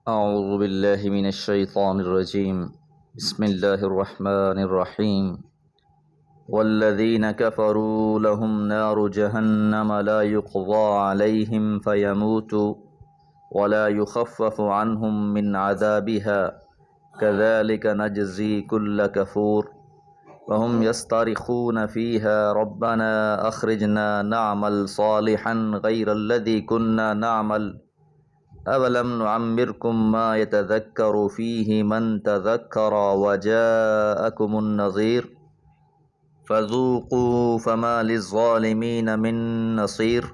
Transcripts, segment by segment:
أعوذ بالله من الشيطان الرجيم. بسم الله الرحمن الرحيم. والذين كفروا لهم نار جهنم لا يقضى عليهم فيموتوا ولا يخفف عنهم من عذابها كذلك نجزي كل كفور وهم يصطرخون فيها ربنا أخرجنا نعمل صالحا غير الذي كنا نعمل أولم نعمركم ما يتذكر فيه من تذكر وجاءكم النذير فذوقوا فما للظالمين من نصير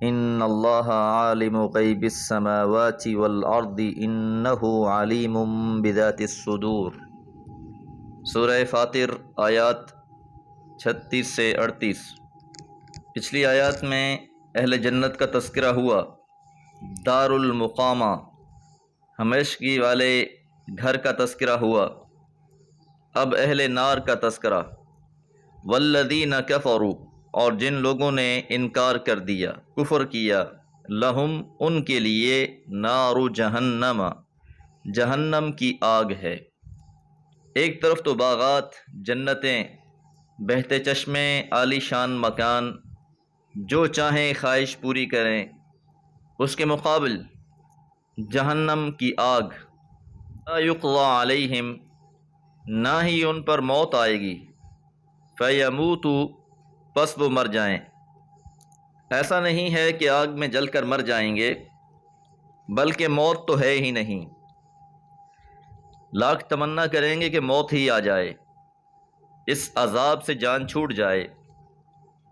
إن الله عالم غيب السماوات والأرض إنه عليم بذات الصدور۔ سورہ فاطر آیات 36 سے 38۔ پچھلی آیات میں اہل جنت کا تذکرہ ہوا، دار المقامہ ہمیشگی والے گھر کا تذکرہ ہوا۔ اب اہل نار کا تذکرہ، والذین کفروا، اور جن لوگوں نے انکار کر دیا، کفر کیا، لہم، ان کے لیے، نار جہنم، جہنم کی آگ ہے۔ ایک طرف تو باغات، جنتیں، بہتے چشمے، عالی شان مکان، جو چاہیں خواہش پوری کریں، اس کے مقابل جہنم کی آگ، لا یقضی علیہم، نہ ہی ان پر موت آئے گی، فیموتوا، پس وہ مر جائیں۔ ایسا نہیں ہے کہ آگ میں جل کر مر جائیں گے، بلکہ موت تو ہے ہی نہیں۔ لاکھ تمنا کریں گے کہ موت ہی آ جائے، اس عذاب سے جان چھوٹ جائے،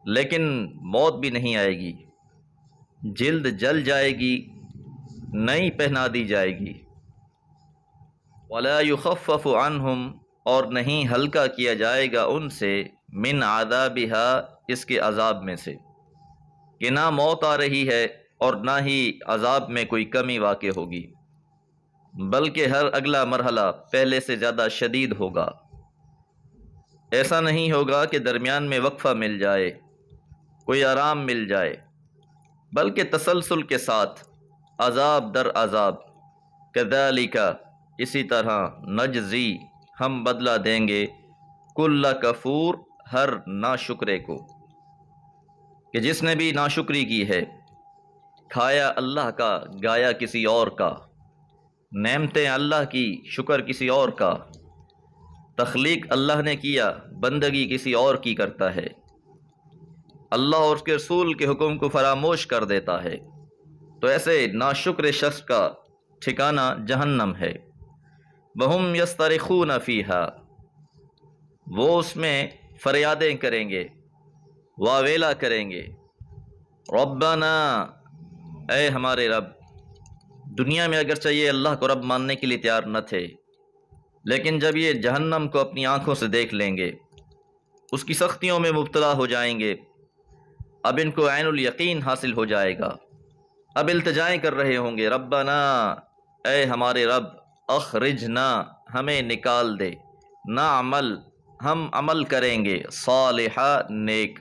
لیکن موت بھی نہیں آئے گی۔ جلد جل جائے گی، نئی پہنا دی جائے گی۔ وَلَا يُخَفَّفُ عَنْهُمْ، اور نہیں ہلکا کیا جائے گا ان سے، من عذابها، اس کے عذاب میں سے، کہ نہ موت آ رہی ہے اور نہ ہی عذاب میں کوئی کمی واقع ہوگی، بلکہ ہر اگلا مرحلہ پہلے سے زیادہ شدید ہوگا۔ ایسا نہیں ہوگا کہ درمیان میں وقفہ مل جائے، کوئی آرام مل جائے، بلکہ تسلسل کے ساتھ عذاب در عذاب۔ کذالک، اسی طرح، نجزی، ہم بدلہ دیں گے، کل کفور، ہر ناشکرے کو، کہ جس نے بھی ناشکری کی ہے، کھایا اللہ کا، گایا کسی اور کا، نعمتیں اللہ کی، شکر کسی اور کا، تخلیق اللہ نے کیا، بندگی کسی اور کی کرتا ہے، اللہ اور اس کے رسول کے حکم کو فراموش کر دیتا ہے، تو ایسے ناشکر شخص کا ٹھکانہ جہنم ہے۔ وَهُمْ يَصْطَرِخُونَ فِيهَا، وہ اس میں فریادیں کریں گے، واویلا کریں گے، ربنا، اے ہمارے رب۔ دنیا میں اگرچہ یہ اللہ کو رب ماننے کے لیے تیار نہ تھے، لیکن جب یہ جہنم کو اپنی آنکھوں سے دیکھ لیں گے، اس کی سختیوں میں مبتلا ہو جائیں گے، اب ان کو عین الیقین حاصل ہو جائے گا، اب التجائیں کر رہے ہوں گے، ربنا، اے ہمارے رب، اخرجنا، ہمیں نکال دے، نعمل، ہم عمل کریں گے، صالحہ، نیک،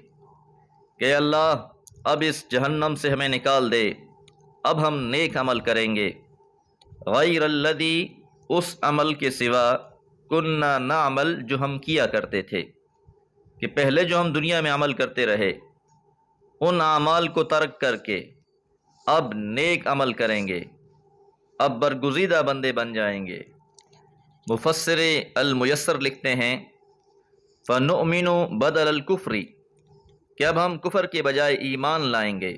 کہ اللہ اب اس جہنم سے ہمیں نکال دے، اب ہم نیک عمل کریں گے، غیر الذی، اس عمل کے سوا، کننا نعمل، جو ہم کیا کرتے تھے، کہ پہلے جو ہم دنیا میں عمل کرتے رہے، ان اعمال کو ترک کر کے اب نیک عمل کریں گے، اب برگزیدہ بندے بن جائیں گے۔ مفسر المیسر لکھتے ہیں، فَنُؤْمِنُ بَدَلَ الْكُفْرِ، کہ اب ہم کفر کے بجائے ایمان لائیں گے۔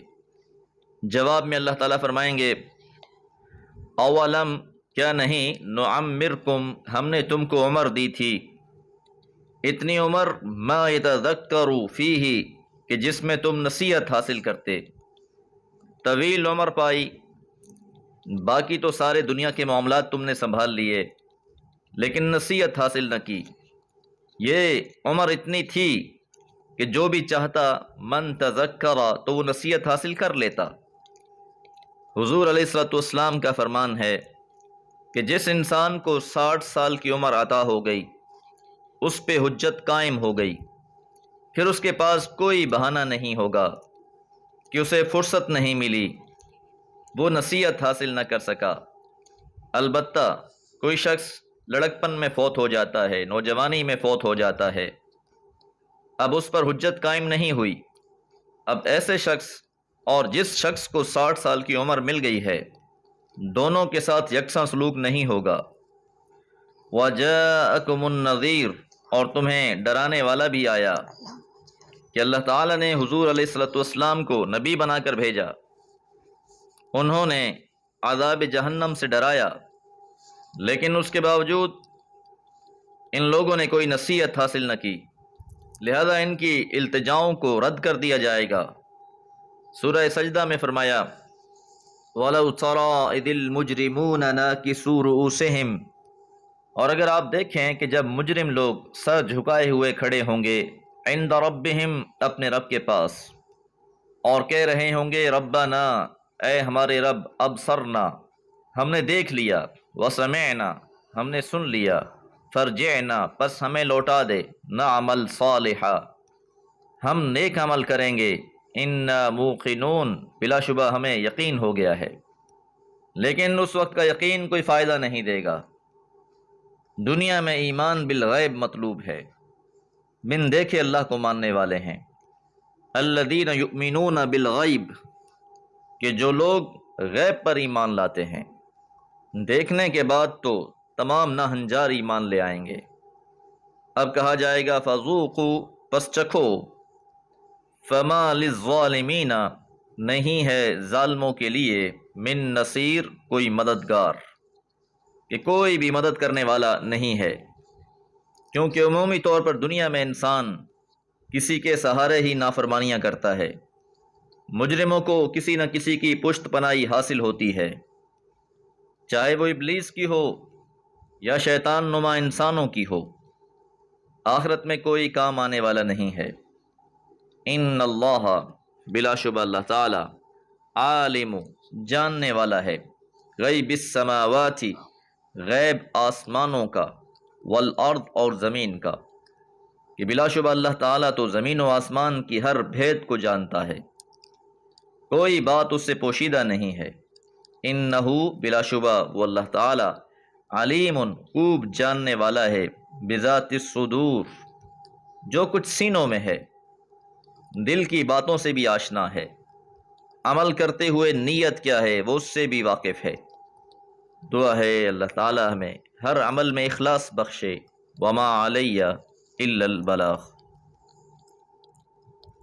جواب میں اللہ تعالیٰ فرمائیں گے، اولم، کیا نہیں، نعمرکم، ہم نے تم کو عمر دی تھی، اتنی عمر، ما یتذکر فیہ، کہ جس میں تم نصیحت حاصل کرتے، طویل عمر پائی، باقی تو سارے دنیا کے معاملات تم نے سنبھال لیے، لیکن نصیحت حاصل نہ کی۔ یہ عمر اتنی تھی کہ جو بھی چاہتا، من تذکر، تو وہ نصیحت حاصل کر لیتا۔ حضور علیہ الصلوۃ والسلام کا فرمان ہے کہ جس انسان کو 60 سال کی عمر عطا ہو گئی، اس پہ حجت قائم ہو گئی، پھر اس کے پاس کوئی بہانہ نہیں ہوگا کہ اسے فرصت نہیں ملی، وہ نصیحت حاصل نہ کر سکا۔ البتہ کوئی شخص لڑکپن میں فوت ہو جاتا ہے، نوجوانی میں فوت ہو جاتا ہے، اب اس پر حجت قائم نہیں ہوئی، اب ایسے شخص اور جس شخص کو 60 سال کی عمر مل گئی ہے دونوں کے ساتھ یکساں سلوک نہیں ہوگا۔ وَجَاءَكُمُ النَّذِيرُ، اور تمہیں ڈرانے والا بھی آیا، کہ اللہ تعالیٰ نے حضور علیہ الصلوۃ والسلام کو نبی بنا کر بھیجا، انہوں نے عذاب جہنم سے ڈرایا، لیکن اس کے باوجود ان لوگوں نے کوئی نصیحت حاصل نہ کی، لہذا ان کی التجاؤں کو رد کر دیا جائے گا۔ سورہ سجدہ میں فرمایا وَلَوْ تَرَىٰ إِذِ الْمُجْرِمُونَ نَاكِسُو رُءُوسِهِمْ، اور اگر آپ دیکھیں کہ جب مجرم لوگ سر جھکائے ہوئے کھڑے ہوں گے عند ربہم، اپنے رب کے پاس، اور کہہ رہے ہوں گے ربنا، اے ہمارے رب، ابصرنا، ہم نے دیکھ لیا، وسمعنا، ہم نے سن لیا، فرجعنا، پس ہمیں لوٹا دے، نعمل صالحا، ہم نیک عمل کریں گے، انا موقنون، بلا شبہ ہمیں یقین ہو گیا ہے۔ لیکن اس وقت کا یقین کوئی فائدہ نہیں دے گا۔ دنیا میں ایمان بالغیب مطلوب ہے، بن دیکھے اللہ کو ماننے والے ہیں۔ الذین یؤمنون بالغیب، کہ جو لوگ غیب پر ایمان لاتے ہیں، دیکھنے کے بعد تو تمام ناہنجار ایمان لے آئیں گے۔ اب کہا جائے گا فذوقوا، پس چکھو، فما للظالمین، نہیں ہے ظالموں کے لیے، من نصیر، کوئی مددگار، کہ کوئی بھی مدد کرنے والا نہیں ہے، کیونکہ عمومی طور پر دنیا میں انسان کسی کے سہارے ہی نافرمانیاں کرتا ہے، مجرموں کو کسی نہ کسی کی پشت پناہی حاصل ہوتی ہے، چاہے وہ ابلیس کی ہو یا شیطان نما انسانوں کی ہو، آخرت میں کوئی کام آنے والا نہیں ہے۔ ان اللہ، بلا شبہ اللہ تعالی، عالم، جاننے والا ہے، غیب السماوات، غیب آسمانوں کا، والارض، اور زمین کا، کہ بلا شبہ اللہ تعالیٰ تو زمین و آسمان کی ہر بھید کو جانتا ہے، کوئی بات اس سے پوشیدہ نہیں ہے۔ انہو، بلا شبہ وہ اللہ تعالیٰ، علیم، خوب جاننے والا ہے، بذات الصدور، جو کچھ سینوں میں ہے، دل کی باتوں سے بھی آشنا ہے، عمل کرتے ہوئے نیت کیا ہے وہ اس سے بھی واقف ہے۔ دعا ہے اللہ تعالیٰ ہمیں ہر عمل میں اخلاص بخشے۔ وما علیہ الا البلاغ۔